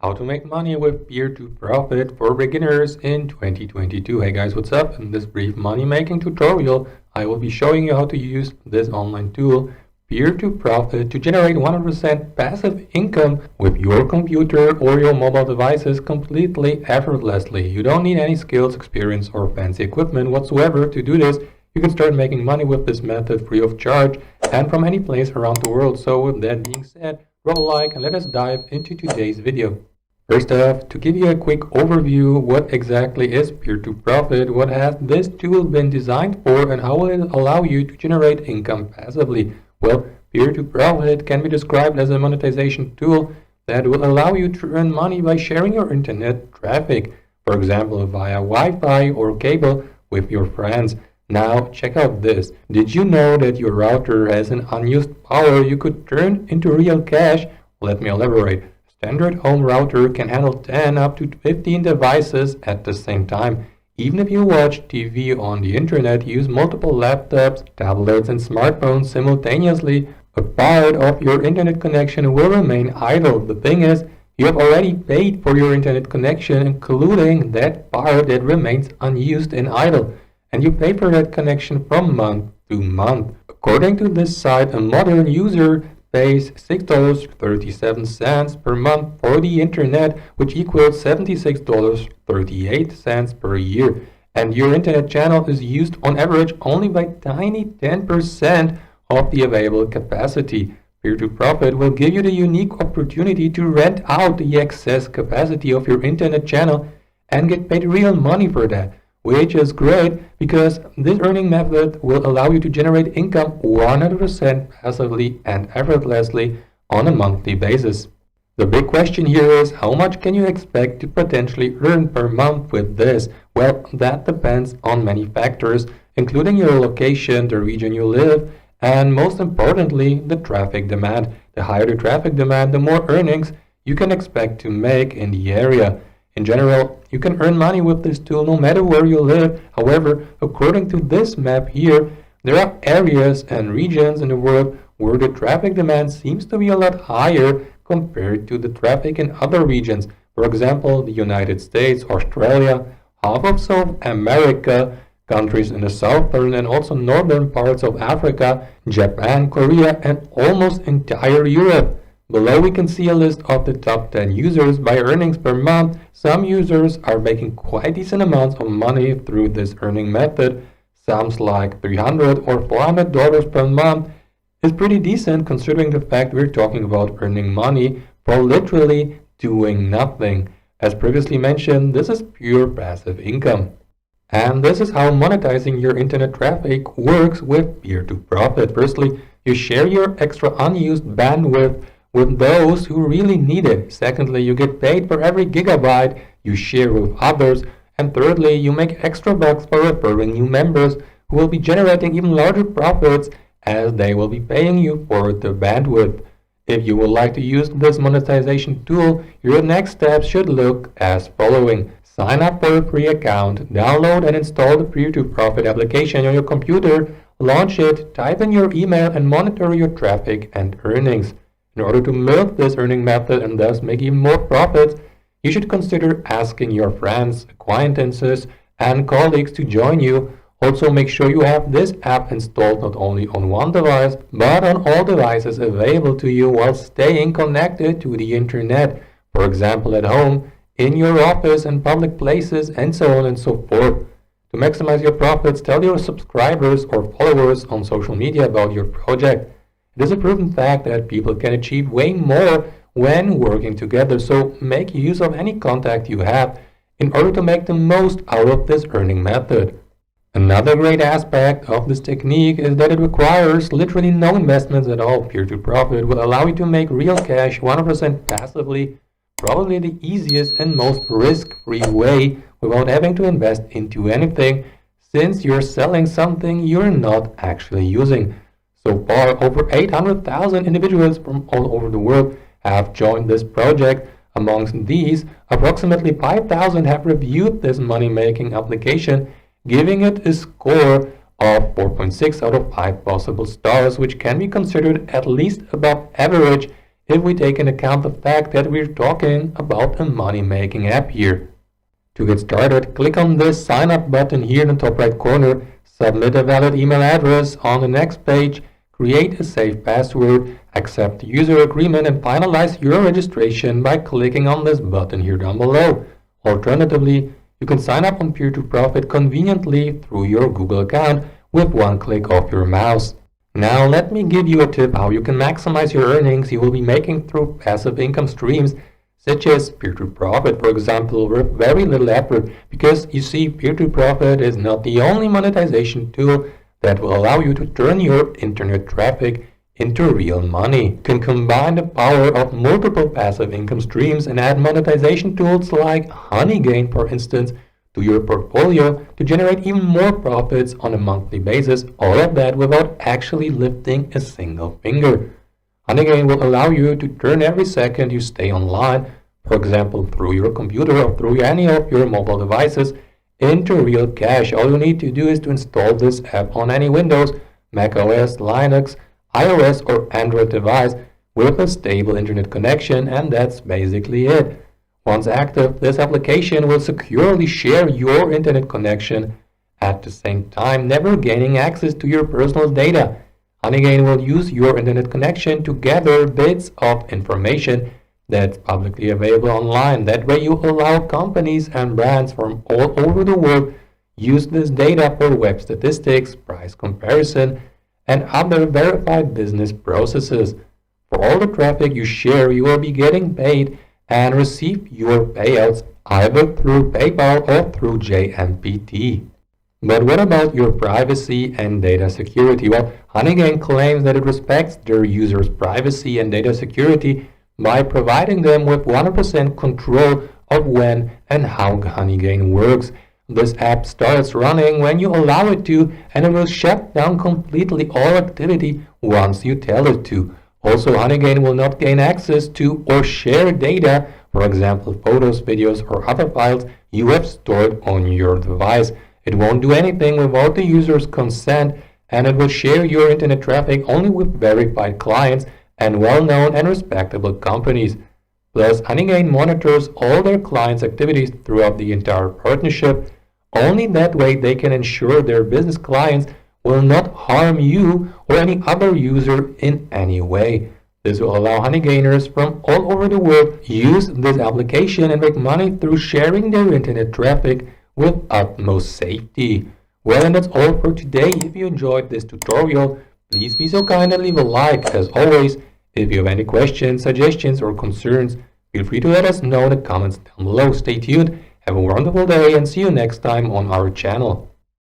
How to make money with Peer2Profit for beginners in 2022. Hey guys, what's up? In this brief money making tutorial, I will be showing you how to use this online tool, Peer2Profit, to generate 100% passive income with your computer or your mobile devices completely effortlessly. You don't need any skills, experience, or fancy equipment whatsoever to do this. You can start making money with this method free of charge and from any place around the world. So with that being said, drop a like and let us dive into today's video. First off, to give you a quick overview, what exactly is Peer2Profit, what has this tool been designed for, and how will it allow you to generate income passively? Well, Peer2Profit can be described as a monetization tool that will allow you to earn money by sharing your internet traffic, for example via Wi-Fi or cable with your friends. Now, check out this. Did you know that your router has an unused power you could turn into real cash? Let me elaborate. A standard home router can handle 10 up to 15 devices at the same time. Even if you watch TV on the internet, use multiple laptops, tablets, and smartphones simultaneously, a part of your internet connection will remain idle. The thing is, you have already paid for your internet connection, including that part that remains unused and idle. And you pay for that connection from month to month. According to this site, a modern user pays $6.37 per month for the internet, which equals $76.38 per year. And your internet channel is used on average only by tiny 10% of the available capacity. Peer2Profit will give you the unique opportunity to rent out the excess capacity of your internet channel and get paid real money for that, which is great because this earning method will allow you to generate income 100% passively and effortlessly on a monthly basis. The big question here is, how much can you expect to potentially earn per month with this? Well, that depends on many factors, including your location, the region you live, and most importantly, the traffic demand. The higher the traffic demand, the more earnings you can expect to make in the area. In general, you can earn money with this tool no matter where you live. However, according to this map here, there are areas and regions in the world where the traffic demand seems to be a lot higher compared to the traffic in other regions. For example, the United States, Australia, half of South America, countries in the southern and also northern parts of Africa, Japan, Korea, and almost entire Europe. Below we can see a list of the top 10 users by earnings per month. Some users are making quite decent amounts of money through this earning method. Sounds like $300 or $400 per month is pretty decent considering the fact we're talking about earning money for literally doing nothing. As previously mentioned, this is pure passive income. And this is how monetizing your internet traffic works with Peer2Profit. Firstly, you share your extra unused bandwidth with those who really need it. Secondly, you get paid for every gigabyte you share with others. And thirdly, you make extra bucks for referring new members who will be generating even larger profits as they will be paying you for the bandwidth. If you would like to use this monetization tool, your next steps should look as following. Sign up for a free account, download and install the Peer2Profit application on your computer, launch it, type in your email and monitor your traffic and earnings. In order to milk this earning method and thus make even more profits, you should consider asking your friends, acquaintances, and colleagues to join you. Also, make sure you have this app installed not only on one device, but on all devices available to you while staying connected to the internet. For example, at home, in your office and public places, and so on and so forth. To maximize your profits, tell your subscribers or followers on social media about your project. It is a proven fact that people can achieve way more when working together, so make use of any contact you have in order to make the most out of this earning method. Another great aspect of this technique is that it requires literally no investments at all. Peer2Profit will allow you to make real cash 100% passively, probably the easiest and most risk-free way without having to invest into anything, since you're selling something you're not actually using. So far, over 800,000 individuals from all over the world have joined this project. Amongst these, approximately 5,000 have reviewed this money-making application, giving it a score of 4.6 out of 5 possible stars, which can be considered at least above average if we take into account the fact that we're talking about a money-making app here. To get started, click on this sign up button here in the top right corner, submit a valid email address on the next page, create a safe password, accept the user agreement, and finalize your registration by clicking on this button here down below. Alternatively, you can sign up on Peer2Profit conveniently through your Google account with one click of your mouse. Now let me give you a tip how you can maximize your earnings you will be making through passive income streams such as Peer2Profit, for example, with very little effort, because you see, Peer2Profit is not the only monetization tool that will allow you to turn your internet traffic into real money. You can combine the power of multiple passive income streams and add monetization tools like Honeygain, for instance, to your portfolio to generate even more profits on a monthly basis, all of that without actually lifting a single finger. Honeygain will allow you to turn every second you stay online, for example through your computer or through any of your mobile devices, into real cash. All you need to do is to install this app on any Windows, Mac OS, Linux, iOS or Android device with a stable internet connection, and that's basically it. Once active, this application will securely share your internet connection, at the same time never gaining access to your personal data. Honeygain will use your internet connection to gather bits of information that's publicly available online. That way you allow companies and brands from all over the world use this data for web statistics, price comparison, and other verified business processes. For all the traffic you share, you will be getting paid and receive your payouts either through PayPal or through JMPT. But what about your privacy and data security? Well, Honeygain claims that it respects their users' privacy and data security by providing them with 100% control of when and how Honeygain works. This app starts running when you allow it to, and it will shut down completely all activity once you tell it to. Also, Honeygain will not gain access to or share data, for example photos, videos or other files you have stored on your device. It won't do anything without the user's consent, and it will share your internet traffic only with verified clients and well-known and respectable companies. Plus, Honeygain monitors all their clients' activities throughout the entire partnership. Only that way they can ensure their business clients will not harm you or any other user in any way. This will allow Honeygainers from all over the world use this application and make money through sharing their internet traffic with utmost safety. Well, and that's all for today. If you enjoyed this tutorial, please be so kind and leave a like. As always, if you have any questions, suggestions or concerns, feel free to let us know in the comments down below. Stay tuned, have a wonderful day, and see you next time on our channel.